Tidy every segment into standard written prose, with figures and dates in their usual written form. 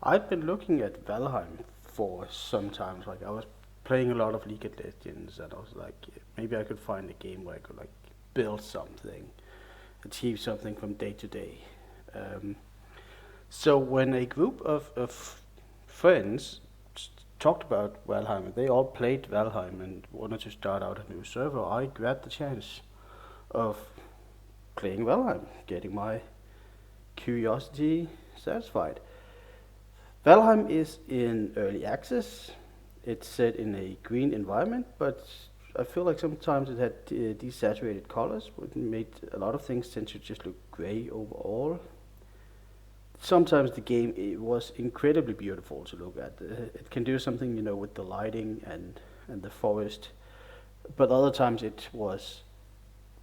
I've been looking at Valheim for some time. Like I was playing a lot of League of Legends, and I was like, maybe I could find a game where I could like build something, achieve something from day to day. Um, so when a group of friends talked about Valheim, and they all played Valheim and wanted to start out a new server, I grabbed the chance of playing Valheim, getting my curiosity satisfied. Valheim is in early access. It's set in a green environment, but I feel like sometimes it had desaturated colors, which made a lot of things tend to just look gray overall. Sometimes the game it was incredibly beautiful to look at. It can do something, with the lighting and the forest, but other times it was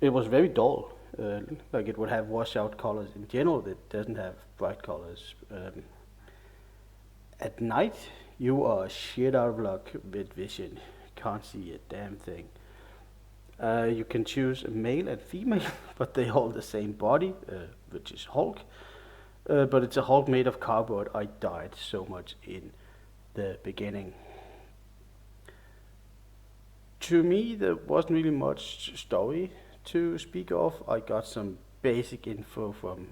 very dull. Like it would have washout colors in general. It doesn't have bright colors. At night, you are shit out of luck with vision. Can't see a damn thing. You can choose a male and female, but they hold the same body, which is Hulk. But it's a Hulk made of cardboard. I died so much in the beginning. To me, there wasn't really much story to speak of. I got some basic info from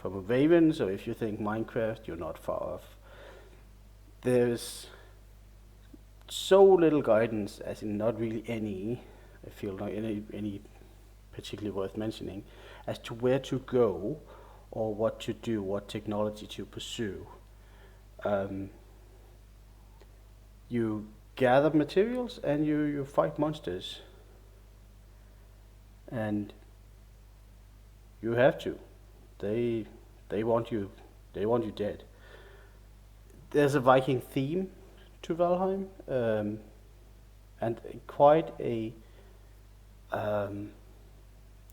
a Raven, so if you think Minecraft, you're not far off. There's so little guidance, as in not really any, I feel like any particularly worth mentioning, as to where to go or what to do, what technology to pursue. Um, you gather materials and you fight monsters, and you have to. They they want you they want you dead. There's a Viking theme to Valheim, and quite a um,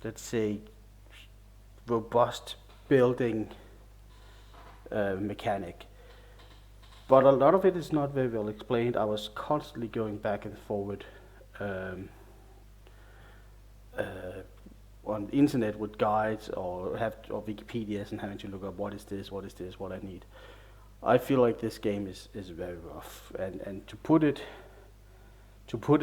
let's say robust building mechanic. But a lot of it is not very well explained. I was constantly going back and forward um, uh, on the internet with guides or Wikipedias and having to look up what is this, what I need. I feel like this game is very rough, and to put it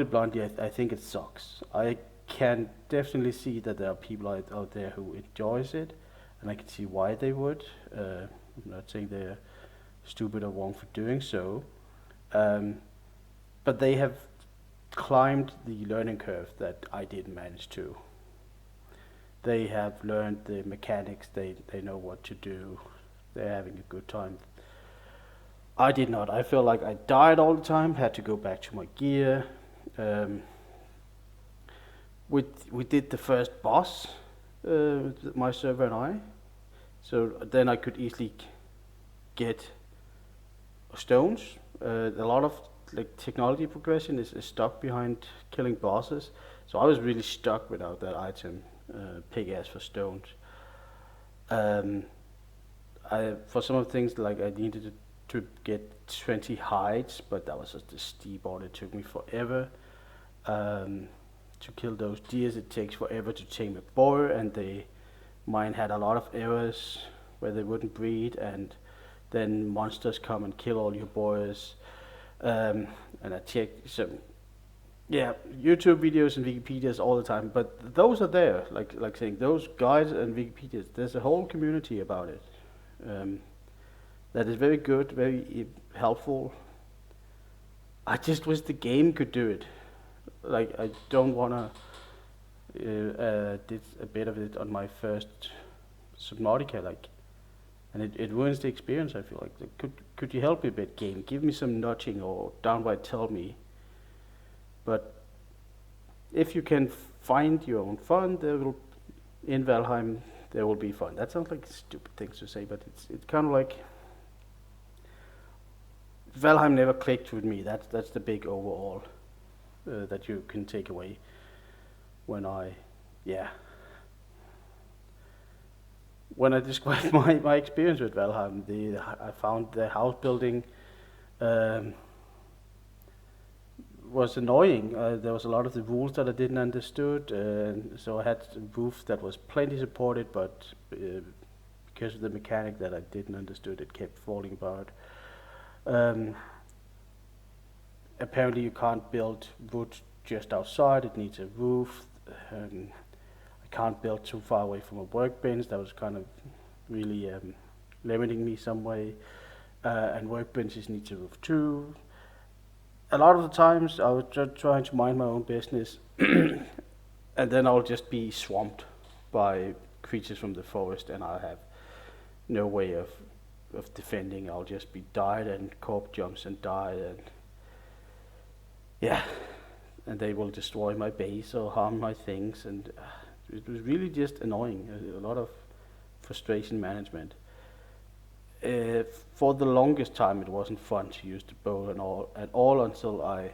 bluntly, I think it sucks. I can definitely see that there are people out there who enjoys it, and I can see why they would. I'm not saying they're stupid or wrong for doing so, um, but they have climbed the learning curve that I didn't manage to. They have learned the mechanics. They know what to do. They're having a good time. I did not. I felt like I died all the time. Had to go back to my gear. Um, we did the first boss, my server and I. So then I could easily get stones. A lot of like technology progression is stuck behind killing bosses. So I was really stuck without that item, pickaxe for stones. Um, for some of the things like I needed to get 20 hides, but that was just a steep order. It took me forever um, to kill those deers. It takes forever to tame a boar, and mine had a lot of errors where they wouldn't breed, and then monsters come and kill all your boars. And I checked some, yeah, YouTube videos and Wikipedias all the time, but those are there. Like saying those guides and Wikipedias, there's a whole community about it. Um, that is very good, very helpful. I just wish the game could do it. Like I don't wanna did a bit of it on my first Subnautica, like, and it ruins the experience. I feel like could you help me a bit, game? Give me some nudging or downright tell me. But if you can find your own fun, there will in Valheim there will be fun. That sounds like stupid things to say, but it's kind of like Valheim never clicked with me. That's the big overall that you can take away when yeah, when I describe my experience with Valheim. I found the house building um, was annoying. There was a lot of the rules that I didn't understood, so I had a roof that was plenty supported, but because of the mechanic that I didn't understood, it kept falling apart. Um, Apparently, you can't build wood just outside; it needs a roof. Um, I can't build too far away from a workbench. That was kind of really limiting me some way. And workbenches need a roof too. A lot of the times, I was just trying to mind my own business, and then I'll just be swamped by creatures from the forest, and I have no way of defending. I'll just be died, and corp jumps and die, and yeah, and they will destroy my base or harm my things, and it was really just annoying. A lot of frustration management. Uh, for the longest time, it wasn't fun to use the bow and all at all until I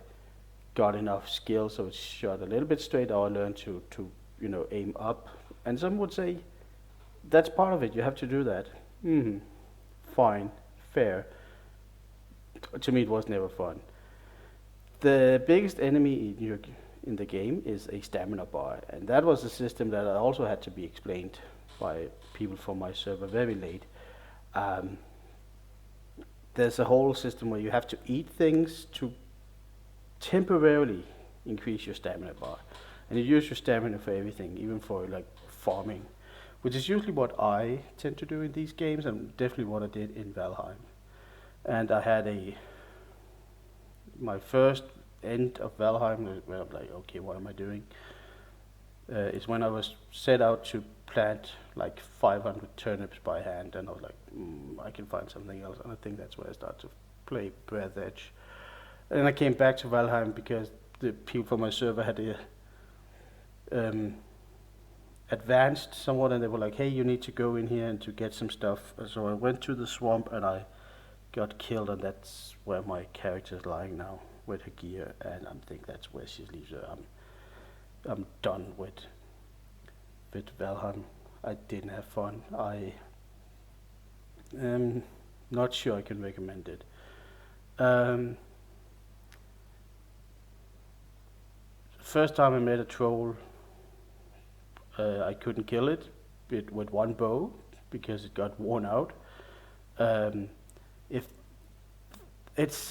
got enough skill so it shot a little bit straight. Or I learned to aim up, and some would say that's part of it. You have to do that. Fine, fair. To me, it was never fun. The biggest enemy in the game is a stamina bar, and that was a system that I also had to be explained by people from my server very late. Um, there's a whole system where you have to eat things to temporarily increase your stamina bar, and you use your stamina for everything, even for like farming, which is usually what I tend to do in these games, and definitely what I did in Valheim. And I had my first end of Valheim where I'm like, okay, what am I doing? Is when I was set out to plant like 500 turnips by hand, and I was like, I can find something else, and I think that's where I started to play Breath Edge. And I came back to Valheim because the people from my server had um, advanced somewhat, and they were like, hey, you need to go in here and to get some stuff. So I went to the swamp and I got killed, and that's where my character is lying now with her gear, and I think that's where she leaves her. I'm done with Valheim. I didn't have fun. I am not sure I can recommend it. First time I met a troll, I couldn't kill it with one bow because it got worn out. If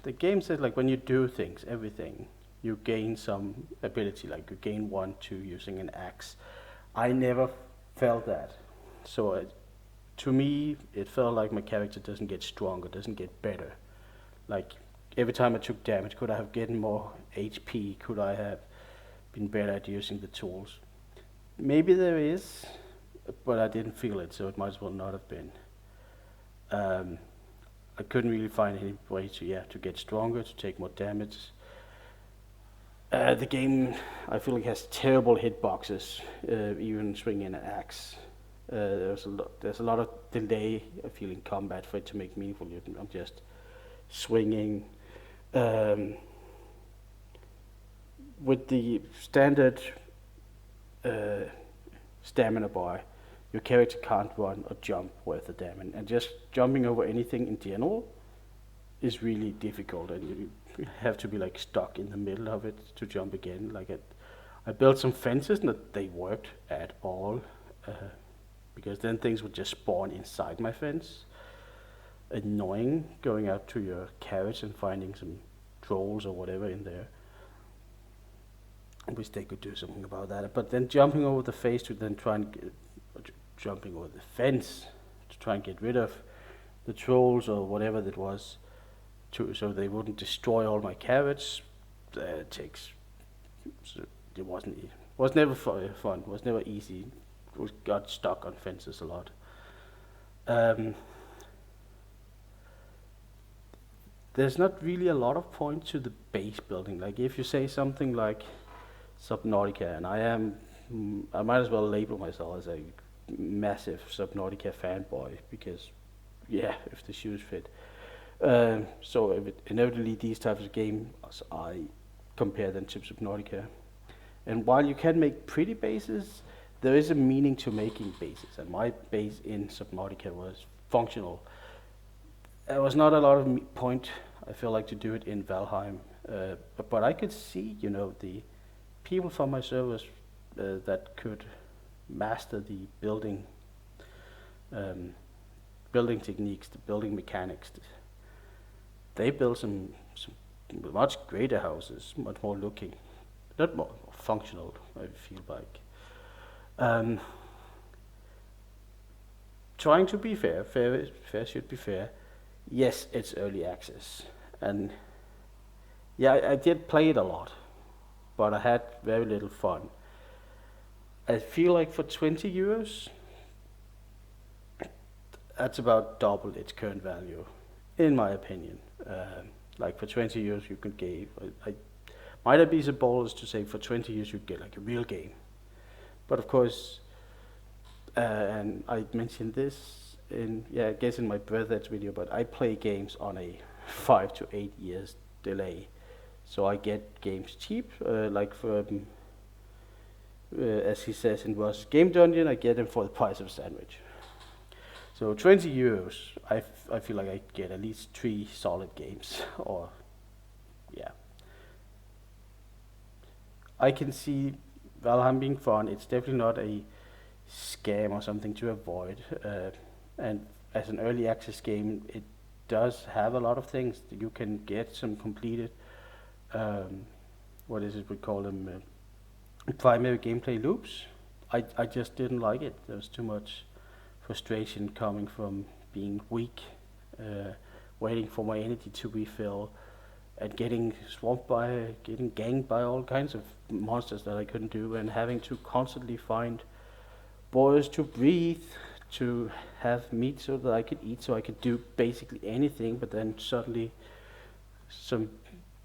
the game says like when you do things, everything, you gain some ability, like you gain 1, 2 using an axe. I never felt that. So to me, it felt like my character doesn't get stronger, doesn't get better. Like every time I took damage, could I have gotten more HP? Could I have been better at using the tools? Maybe there is, but I didn't feel it, so it might as well not have been. I couldn't really find any way to get stronger, to take more damage. The game, I feel like, has terrible hitboxes, even swinging an axe. There's a lot of delay, I feel, in combat for it to make meaningful. I'm just swinging. With the standard stamina bar, your character can't run or jump worth a damn, and just jumping over anything in general is really difficult, and you have to be like stuck in the middle of it to jump again. I built some fences, and they worked at all, because then things would just spawn inside my fence. Annoying going out to your carriage and finding some trolls or whatever in there. I wish they could do something about that. But then jumping over the face to then try and jumping over the fence to try and get rid of the trolls or whatever that was, so they wouldn't destroy all my carrots. It was never fun. Was never easy. Got stuck on fences a lot. There's not really a lot of point to the base building. Like if you say something like Subnautica, and I might as well label myself as a massive Subnautica fanboy because, yeah, if the shoes fit. So inevitably these types of games, I compare them to Subnautica. And while you can make pretty bases, there is a meaning to making bases, and my base in Subnautica was functional. There was not a lot of point, I feel like, to do it in Valheim, but I could see, the people from my servers that could master the building um, building techniques, the building mechanics. They build some much greater houses, much more looking, not more functional. I feel like. Um, Trying to be fair, fair should be fair. Yes, it's early access, and yeah, I did play it a lot, but I had very little fun. I feel like for 20 euros, that's about double its current value, in my opinion. Like for 20 euros, you can get. I might I be so bold as to say for 20 euros you get like a real game, but of course, and I mentioned this in I guess in my birthday's video, but I play games on a 5 to 8 years delay, so I get games cheap, like for as he says in Ross Game Dungeon, I get them for the price of a sandwich. So 20 euros, I feel like I get at least 3 solid games, or yeah. I can see Valheim being fun. It's definitely not a scam or something to avoid. And as an early access game, it does have a lot of things. You can get some completed, um, what is it we call them, primary gameplay loops. I just didn't like it. There was too much frustration coming from being weak, waiting for my energy to refill, and getting swamped by, getting ganged by all kinds of monsters that I couldn't do, and having to constantly find boys to breathe, to have meat so that I could eat, so I could do basically anything. But then suddenly some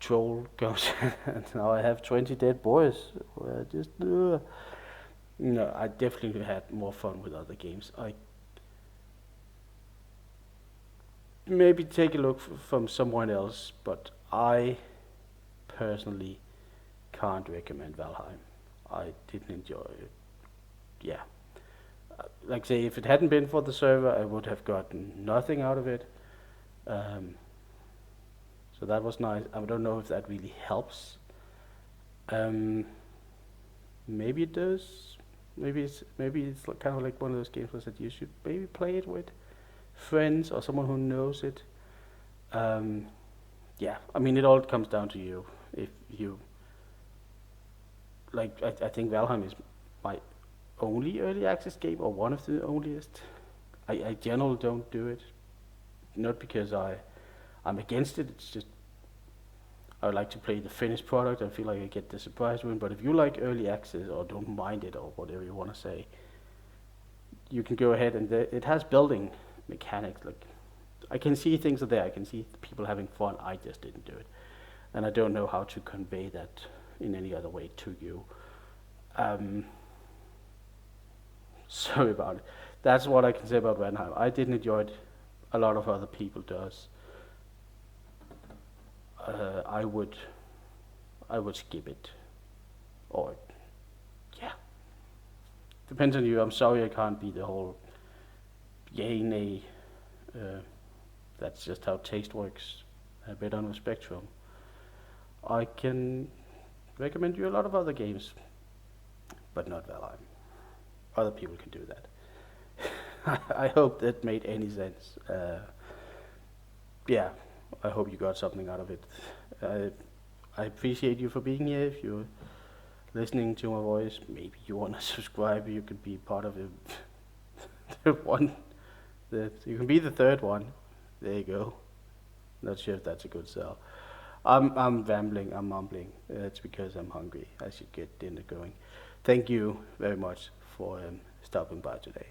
troll comes, and now I have 20 dead boys. Where I just no, I definitely had more fun with other games. I maybe take a look from someone else, but I personally can't recommend Valheim. I didn't enjoy it. Yeah, like say, if it hadn't been for the server, I would have gotten nothing out of it. Um, so that was nice. I don't know if that really helps. Um, Maybe it does. Maybe it's like, kind of like one of those games that you should maybe play it with friends or someone who knows it. Um, yeah, I mean, it all comes down to you. If you like, I think Valheim is my only early access game, or one of the onlyest. I generally don't do it, not because I'm against it. It's just I would like to play the finished product. I feel like I get the surprise win. But if you like early access or don't mind it or whatever you want to say, you can go ahead, and it has building mechanics. Like I can see things are there. I can see people having fun. I just didn't do it, and I don't know how to convey that in any other way to you. Um, Sorry about it. That's what I can say about Valheim. I didn't enjoy it. A lot of other people does. Uh, I would I would skip it, or yeah, depends on you. I'm sorry I can't be the whole yay nay. Uh, that's just how taste works. A bit on the spectrum. I can recommend you a lot of other games, but not Valheim. Other people can do that. I hope that made any sense. Yeah, I hope you got something out of it. Uh, I appreciate you for being here. If you're listening to my voice, maybe you want to subscribe. You could be part of it. The one, you can be the third one. There you go. Not sure if that's a good sell. I'm rambling. I'm mumbling. It's because I'm hungry. I should get dinner going. Thank you very much for stopping by today.